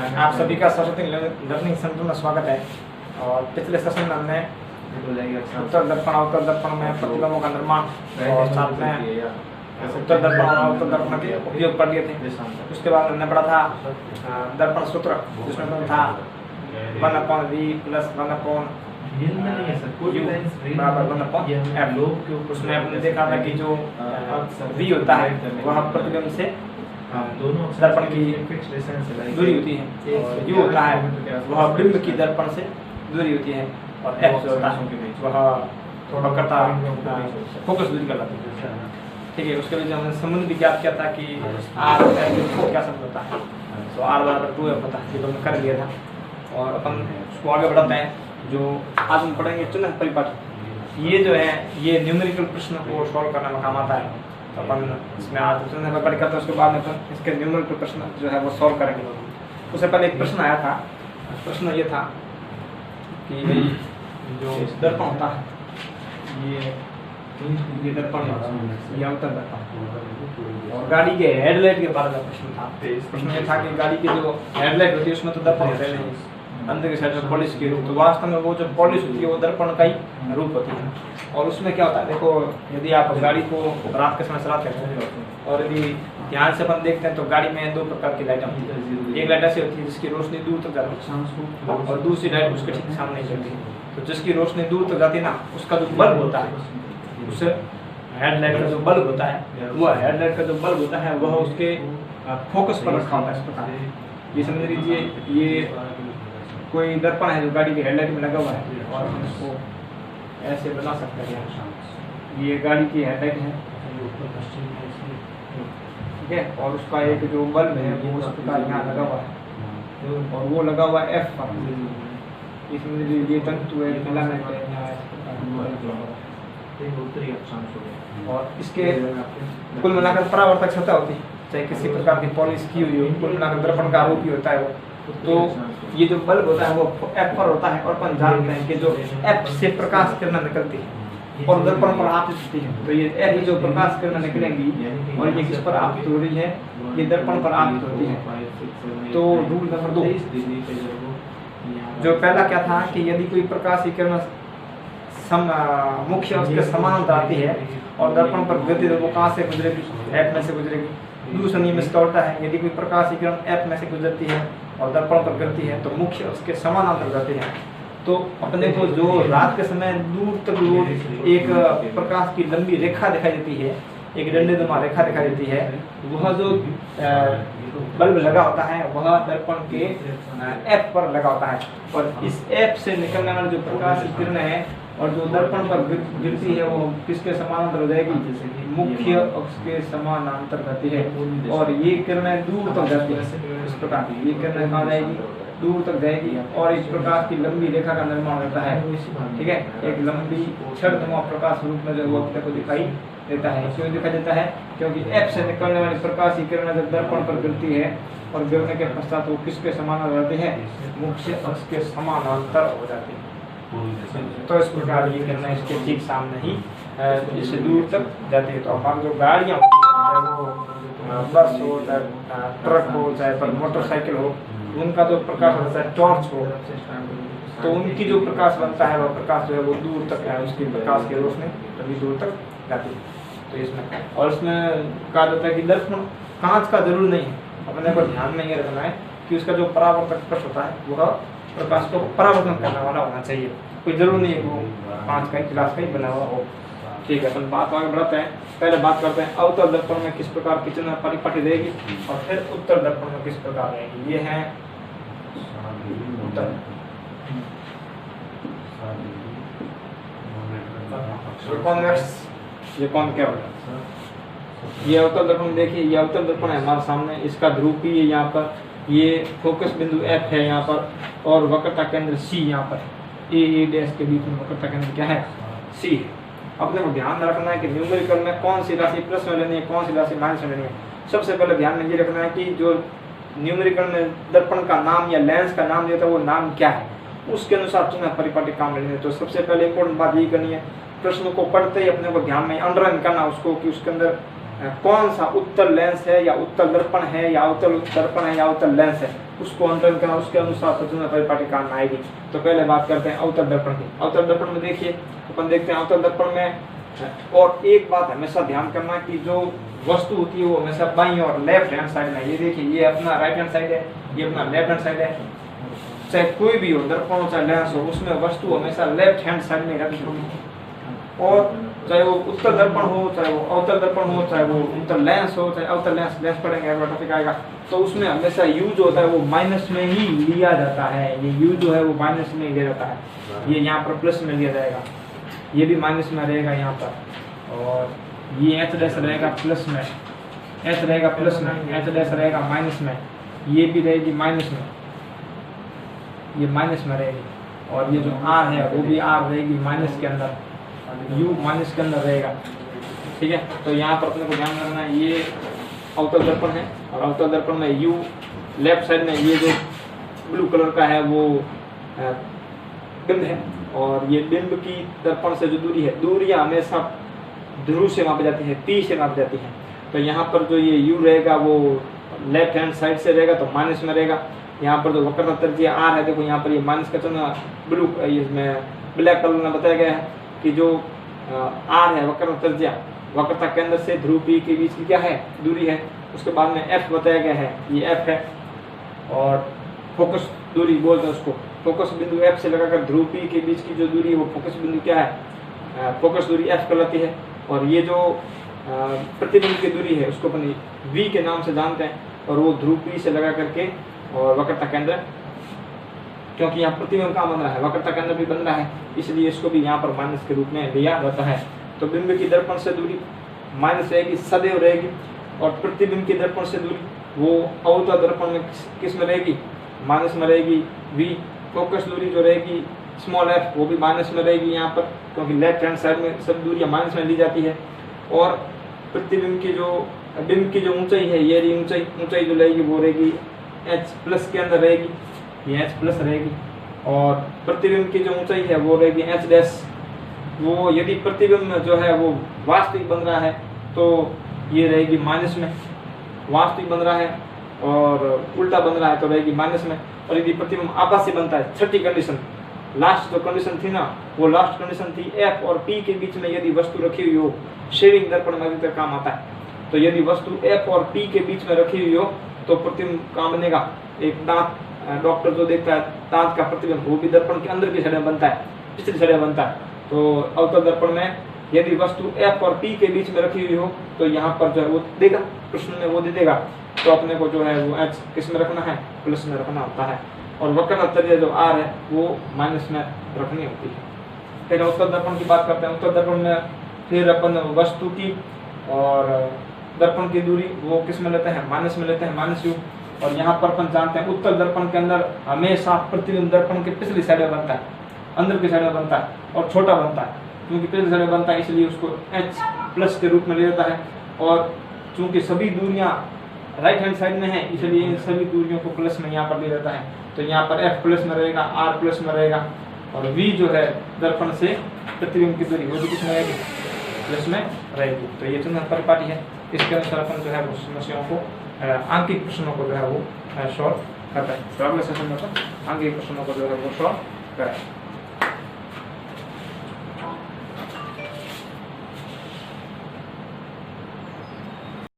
आप सभी का सरस्वती लर्निंग सेंटर में स्वागत है। और पिछले सेशन में हमने उत्तर दर्पण में प्रतिबिंबों का निर्माण और साथ में उत्तर दर्पण और उत्तर दर्पण के उपयोग पढ़ लिए थे। उसके बाद हमने पढ़ा था दर्पण सूत्र, जिसमें था 1/v + 1/u = 1/f। उसमें हमने देखा था कि जो v होता है वह प्रतिबिंब से दर्पण की दूरी होती है, और u होता है वह बिंब की दर्पण से दूरी होती है, और f जो होता है वह वक्रता फोकस दूरी कहलाती है। ठीक है, उसके लिए हमने संबंध भी ज्ञात किया था कि r क्या संबंध होता है, तो r = 2f होता है, जो हमने कर लिया था। और अपन उसको आगे बढ़ाते हैं। जो आज हम पढ़ेंगे चिन्ह परिपाटी, ये जो है ये न्यूमेरिकल प्रश्न को सॉल्व करने में काम आता है। तो अपन इसमें आज चिन्ह परिपाटी करते हैं, उसके बाद में अपन इसके न्यूमेरिकल प्रश्न जो है वो सॉल्व करेंगे। उससे पहले एक प्रश्न आया था। प्रश्न ये था कि जो दर्पण होता है, ये दर्पण ये उत्तर दर्पण, और गाड़ी के हेडलाइट के बारे में प्रश्न था। प्रश्न ये था कि गाड़ी की जो हेडलाइट होती है उसमें तो दर्पण होते नहीं, अंदर की साइड में पॉलिश की रूप, तो वास्तव में वो जो पॉलिश होती है वो दर्पण का ही रूप होती है। और उसमें क्या होता है, देखो यदि आप गाड़ी को रात के समय चलाते हैं और यदि ध्यान से अपन देखते हैं तो गाड़ी में 2 प्रकार की लाइटें होती है। एक लाइट ऐसी होती है जिसकी रोशनी दूर तक जाती है, और दूसरी लाइट उसके ठीक सामने चलती है। तो जिसकी रोशनी दूर तक जाती है ना, उसका जो बल्ब होता है, उस हेडलाइट का जो बल्ब होता है, वह हेडलाइट का जो बल्ब होता है वह उसके फोकस पर रखा होता है। इस प्रकार ये समझ लीजिए, ये कोई दर्पण है जो गाड़ी की हेडलाइट में लगा हुआ है, और हम इसको ऐसे बना सकते हैं। ये गाड़ी की हेडलाइट है, ठीक है, और उसका एक जो बल्ब है वो उस प्रकार यहाँ लगा हुआ है, और वो लगा हुआ है F पर। इसमें ये तंतु है, फिलामेंट है यहाँ, और इसके कुल मिलाकर परावर्तक सतह होती है, चाहे किसी प्रकार की पॉलिश की हुई हो, कुल मिलाकर दर्पण का आरोपी होता है वो। तो ये जो बल्ब होता है वो F पर होता है, और अपन जानते हैं कि जो F से प्रकाश किरणें निकलती है और दर्पण पर आपतित होती है, तो ये F जो प्रकाश किरणें निकलेंगी और ये किस पर आपतित हो रही है, ये दर्पण पर आपतित होती है। तो रूल नंबर 2 जो पहला क्या था कि यदि कोई प्रकाश की किरण मुख्य उसके समानांतर आती है और दर्पण पर गिरती है, वो कहाँ से गुजरेगी, F में से गुजरेगी। दूसरा नियम इसका उल्टा है, यदि कोई प्रकाश की किरण F में से गुजरती है और दर्पण पर गिरती है तो मुख्य उसके समानांतर जाती है। तो अपने को जो रात के समय दूर तक एक प्रकाश की लंबी रेखा दिखाई देती है, एक डंडेनुमा रेखा दिखाई देती है, वह जो बल्ब लगा होता है वह दर्पण के F पर लगा होता है, और इस F से निकलने वाली जो प्रकाश की किरणें है और जो दर्पण पर गिरती है वो किसके समानांतर हो जाएगी, मुख्य अक्ष के समानांतर जाती है, और ये किरणें दूर तक जाती है। इस प्रकार ये किरणें कहाँ जाएगी, दूर तक जाएगी, और इस प्रकार की लंबी रेखा का निर्माण होता है। ठीक है, एक लंबी छड़नुमा प्रकाश रूप में जो वो अपने को दिखाई देता है। क्यों दिखाई देता है, क्योंकि F से निकलने वाली प्रकाश की किरणें जब दर्पण पर गिरती है और गिरने के पश्चात वो किसके समानांतर जाती है, मुख्य अक्ष के समानांतर हो जाती है। तो इस प्रकार ये किरणें इसके ठीक सामने ही इससे दूर तक जाती है। तो हमारी जो गाड़ियाँ होती है, चाहे वो बस हो, चाहे ट्रक हो, चाहे पर मोटरसाइकिल हो, उनका जो प्रकाश होता है, टॉर्च हो, तो उनकी जो प्रकाश बनता है वह प्रकाश जो है वो दूर तक है, उसकी प्रकाश की रोशनी तभी दूर तक जाती है। तो इसमें और इसमें कहा जाता है कि दर्पण कांच का जरूर नहीं है। अपने को ध्यान में ये रखना है कि उसका जो परावर्तक पक्ष होता है वह प्रकाश को परावर्तन करने वाला होना चाहिए, कोई जरूर नहीं है कि वो कांच का गिलास का ही बना हुआ हो। ठीक है, अपन बात आगे बढ़ाते हैं। पहले बात करते हैं अवतल दर्पण में किस प्रकार की चिन्ह परिपाटी रहेगी, और फिर उत्तर दर्पण में किस प्रकार रहेगी। ये है उत्तर, ये कॉन्केव। ये अवतल दर्पण देखिए, ये अवतल दर्पण है हमारे सामने, इसका ध्रुवी है यहाँ पर, ये फोकस बिंदु F है यहाँ पर, और वक्रता केंद्र C यहाँ पर, A डैश के बीच में वक्रता केंद्र क्या है, C है। अपने को ध्यान रखना है कि न्यूमेरिकल में कौन सी राशि प्लस में लेनी है, कौन सी राशि माइनस में लेनी है। सबसे पहले ध्यान में ये रखना है कि जो न्यूमेरिकल में दर्पण का नाम या लेंस का नाम दिया था वो नाम क्या है, उसके अनुसार चिन्ह परिपाटी काम लेनी है। तो सबसे पहले इंपॉर्टेंट बात ये करनी है, प्रश्न को पढ़ते ही अपने को ध्यान में अंडरलाइन करना उसको, कि उसके अंदर कौन सा उत्तल लेंस है या उत्तल दर्पण है या अवतल दर्पण है या अवतल लेंस है, उसको अंतरण करना, उसके अनुसार प्रचुम्बन परिपाटी काम में आएगी। तो पहले बात करते हैं अवतल दर्पण की। अवतल दर्पण में देखिए अपन देखते हैं अवतल दर्पण में, और एक बात हमेशा ध्यान करना कि जो वस्तु होती है वो हमेशा बाईं और लेफ्ट हैंड साइड में। ये देखिए ये अपना राइट हैंड साइड है, ये अपना लेफ्ट हैंड साइड है। चाहे कोई भी हो दर्पण हो चाहे लेंस हो, उसमें वस्तु हमेशा लेफ्ट हैंड साइड में रखी होगी। और चाहे वो उत्तल दर्पण हो, चाहे वो अवतल दर्पण हो, चाहे वो उत्तल लेंस हो, चाहे अवतल लेंस, लेंस पढ़ेंगे अगला टॉपिक आएगा, तो उसमें हमेशा यू जो होता है वो माइनस में ही लिया जाता है। ये यू जो है वो माइनस में ही लिया जाता है। ये यहाँ पर प्लस में लिया जाएगा, ये भी माइनस में रहेगा यहाँ पर, और ये एच डैश रहेगा प्लस में, एच रहेगा प्लस में, एच डैश रहेगा माइनस में, ये भी रहेगी माइनस में, ये माइनस में रहेगी। और ये जो आर है वो भी आर रहेगी माइनस के अंदर, यू माइनस के अंदर रहेगा। ठीक है, तो यहाँ पर अपने को ध्यान रखना है ये अवतल दर्पण है, और अवतल दर्पण में यू लेफ्ट साइड में, ये जो ब्लू कलर का है वो बिंब है, और ये बिंब की दर्पण से जो दूरी है, दूरियां हमेशा ध्रुव से मापी जाती है, पी से मापी जाती है। तो यहाँ पर जो ये यू रहेगा वो लेफ्ट हैंड साइड से रहेगा तो माइनस में रहेगा। यहाँ पर जो वक्रता त्रिज्या आर है, देखो यहाँ पर ये माइनस का चिन्ह ब्लू इसमें ब्लैक कलर में बताया गया है कि जो आर है वक्रता त्रिज्या, वक्रता केंद्र से ध्रुव पी के बीच की क्या है दूरी है। उसके बाद में एफ बताया गया है, ये एफ है, और फोकस दूरी बोलते हैं उसको। फोकस बिंदु एफ से लगाकर ध्रुव पी के बीच की जो दूरी है वो फोकस बिंदु क्या है, फोकस दूरी एफ कहलाती है। और ये जो प्रतिबिंब की दूरी है उसको अपन वी के नाम से जानते हैं, और वो ध्रुव पी से लगा करके और वक्रता केंद्र, क्योंकि यहाँ प्रतिबिंब कहाँ बन रहा है, वक्रता केंद्र भी बन रहा है, इसलिए इसको भी यहाँ पर माइनस के रूप में लिया जाता है। तो बिंब की दर्पण से दूरी माइनस रहेगी, सदैव रहेगी, और प्रतिबिंब की दर्पण से दूरी वो अवतल दर्पण में किस में रहेगी, माइनस में रहेगी वी। फोकस दूरी जो रहेगी स्मॉल एफ वो भी माइनस में रहेगी यहाँ पर, क्योंकि लेफ्ट हैंड साइड में सब दूरियां माइनस में ली जाती है। और प्रतिबिंब की जो बिंब की जो ऊंचाई है, ये ऊंचाई जो रहेगी वो रहेगी एच प्लस के अंदर रहेगी, ये एच प्लस रहेगी। और प्रतिबिंब की जो ऊंचाई है वो रहेगी एच डैश। वो यदि प्रतिबिंब जो है वो वास्तविक बन रहा है तो ये रहेगी माइनस में, वास्तविक बन रहा है और उल्टा बन रहा है तो रहेगी माइनस में। और यदि प्रतिबिंब आभासी बनता है, छठी कंडीशन, लास्ट जो कंडीशन थी ना, वो लास्ट कंडीशन थी एफ और पी के बीच में यदि वस्तु रखी हुई हो, शेविंग दर्पण में अधिकतर काम आता है। तो यदि वस्तु एफ और पी के बीच में रखी हुई हो तो प्रतिबिंब काम बनेगा। एक दांत, डॉक्टर जो देखता है दांत का प्रतिबिंब, वो भी दर्पण के अंदर की साइड में बनता है, पिछली साइड में बनता है। तो अवतल दर्पण में यदि वस्तु एफ और पी के बीच में रखी हुई हो तो यहाँ पर जो है वो देगा, प्रश्न में वो दे देगा। तो अपने को जो है वो एच किस में रखना है, प्लस में रखना होता है, और वक्रता त्रिज्या जो आर है वो माइनस में रखनी होती है। फिर उत्तल दर्पण की बात करते हैं। उत्तल दर्पण में फिर अपन वस्तु की और दर्पण की दूरी वो किस में लेते हैं, माइनस में लेते हैं, माइनस यू। और यहाँ पर अपन जानते हैं उत्तल दर्पण के अंदर हमेशा प्रतिबिंब दर्पण के पिछली साइड में बनता है, अंदर की साइड में बनता है और छोटा बनता है। क्योंकि पिछली साइड में बनता है इसलिए उसको एच प्लस के रूप में ले जाता है। और चूंकि सभी दूरियां राइट हैंड साइड में है इसलिए इन सभी दूरियों को प्लस में यहाँ पर ले जाता है। तो यहाँ पर एफ प्लस में रहेगा, आर प्लस में रहेगा, और वी जो है दर्पण से प्रतिबिंब की दूरी वो भी किस में रहेगी, प्लस में रहेगी। तो ये चिन्ह परिपाटी है। इसके अनुसार अपन जो है वो समस्याओं को, आंकिक प्रश्नों को जो है वो सॉल्व करता है। तो अगले सेशन में अपन आंकिक प्रश्नों को जो है वो सॉल्व करें।